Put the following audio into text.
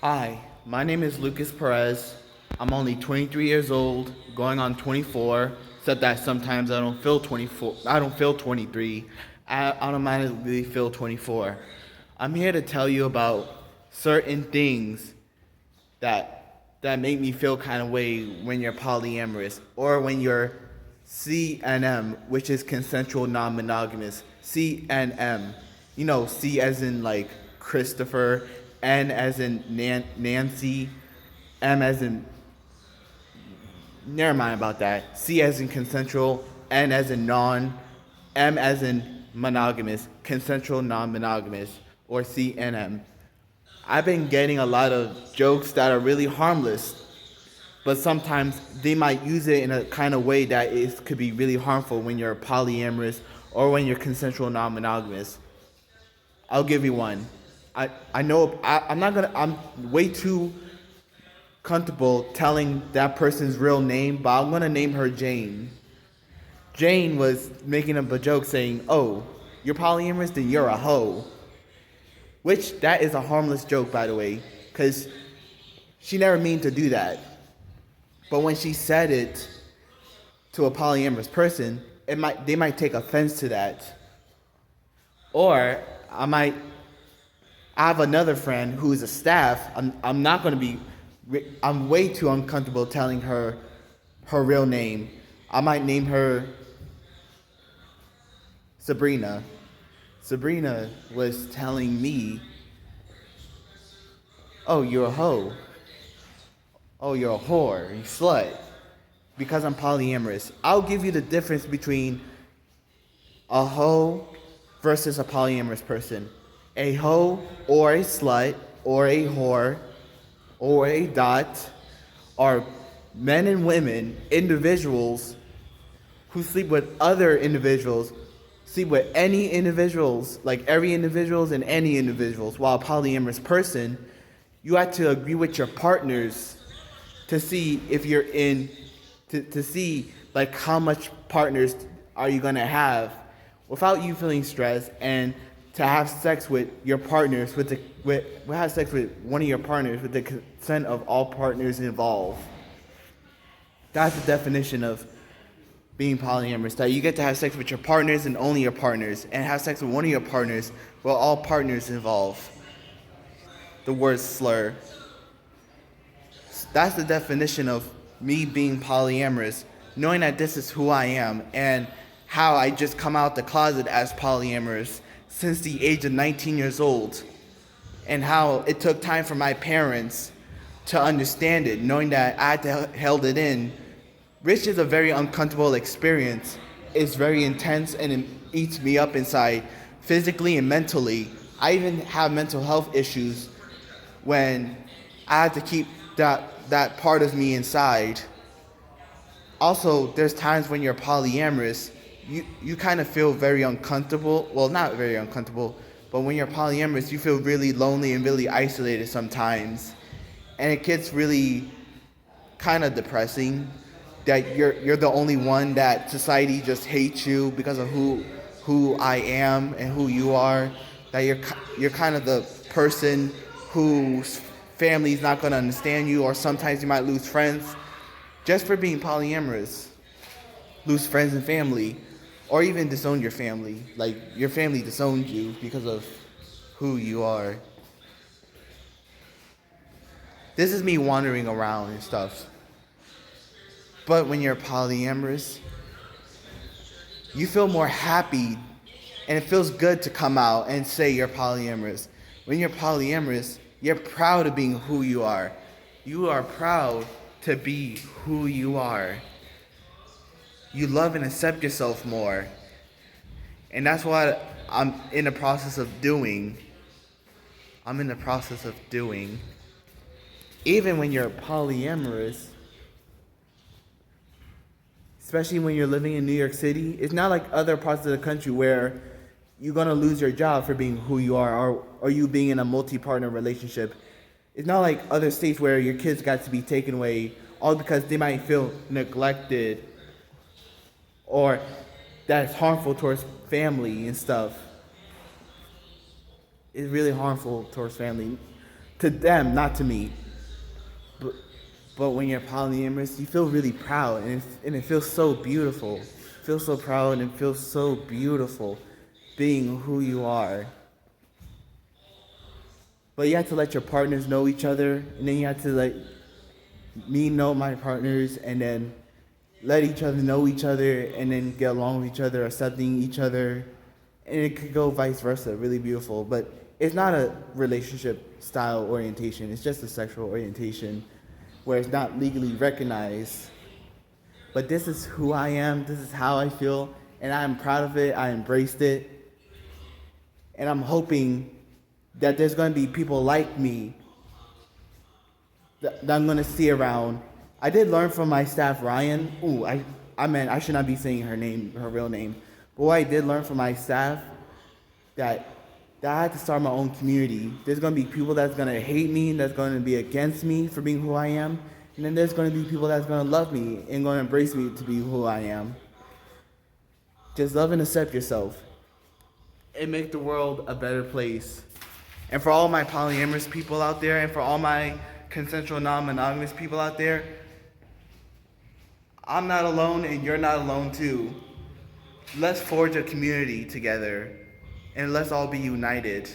Hi, my name is Lucas Perez. I'm only 23 years old, going on 24, except that sometimes I don't feel 24. I don't feel 23. I automatically feel 24. I'm here to tell you about certain things that make me feel kind of way when you're polyamorous or when you're CNM, which is consensual non-monogamous. CNM, C as in like Christopher, N as in Nancy, M as in never mind about that. C as in consensual, N as in non, M as in monogamous, consensual non-monogamous, or CNM. I've been getting a lot of jokes that are really harmless, but sometimes they might use it in a kind of way that it could be really harmful when you're polyamorous or when you're consensual non-monogamous. I'll give you one. I know I'm way too comfortable telling that person's real name, but I'm gonna name her Jane. Jane was making up a joke saying, "Oh, you're polyamorous, then you're a hoe," which that is a harmless joke, by the way, because she never meant to do that. But when she said it to a polyamorous person, they might take offense to that. Or I have another friend who is a staff. I'm not going to be. I'm way too uncomfortable telling her her real name. I might name her Sabrina. Sabrina was telling me, "Oh, you're a hoe. Oh, you're a whore. You slut." Because I'm polyamorous. I'll give you the difference between a hoe versus a polyamorous person. A hoe or a slut or a whore or a dot are men and women, individuals who sleep with other individuals, sleep with any individuals, like every individuals and any individuals. While a polyamorous person, you have to agree with your partners to see if you're in, to see like how much partners are you gonna have without you feeling stressed, and to have sex with your partners have sex with one of your partners with the consent of all partners involved. That's the definition of being polyamorous. That you get to have sex with your partners and only your partners, and have sex with one of your partners with all partners involved. The word slur. That's the definition of me being polyamorous, knowing that this is who I am and how I just come out the closet as polyamorous since the age of 19 years old, and how it took time for my parents to understand it, knowing that I had to held it in. Which is a very uncomfortable experience. It's very intense and it eats me up inside, physically and mentally. I even have mental health issues when I had to keep that part of me inside. Also, there's times when you're polyamorous, you kind of feel very uncomfortable. Well, not very uncomfortable, but when you're polyamorous, you feel really lonely and really isolated sometimes. And it gets really kind of depressing that you're the only one, that society just hates you because of who I am and who you are. That you're kind of the person whose family's not going to understand you, or sometimes you might lose friends just for being polyamorous. Lose friends and family, or even disown your family. Like your family disowned you because of who you are. This is me wandering around and stuff. But when you're polyamorous, you feel more happy, and it feels good to come out and say you're polyamorous. When you're polyamorous, you're proud of being who you are. You are proud to be who you are. You love and accept yourself more. And that's what I'm in the process of doing. Even when you're polyamorous, especially when you're living in New York City, it's not like other parts of the country where you're gonna lose your job for being who you are, or you being in a multi-partner relationship. It's not like other states where your kids got to be taken away all because they might feel neglected, or that's harmful towards family and stuff. It's really harmful towards family. to them, not to me. But, but when you're polyamorous, you feel really proud, and it feels so beautiful. Feels so proud and feels so beautiful being who you are. But you have to let your partners know each other, and then you have to let me know my partners, and then let each other know each other, and then get along with each other, accepting each other, and it could go vice versa. Really beautiful, but it's not a relationship style orientation. It's just a sexual orientation, where it's not legally recognized. But this is who I am. This is how I feel, and I'm proud of it. I embraced it, and I'm hoping that there's going to be people like me that I'm going to see around. I did learn from my staff, Ryan. I should not be saying her real name. But what I did learn from my staff, that I had to start my own community. There's going to be people that's going to hate me, that's going to be against me for being who I am. And then there's going to be people that's going to love me and going to embrace me to be who I am. Just love and accept yourself, and make the world a better place. And for all my polyamorous people out there, and for all my consensual non-monogamous people out there, I'm not alone and you're not alone too. Let's forge a community together, and let's all be united.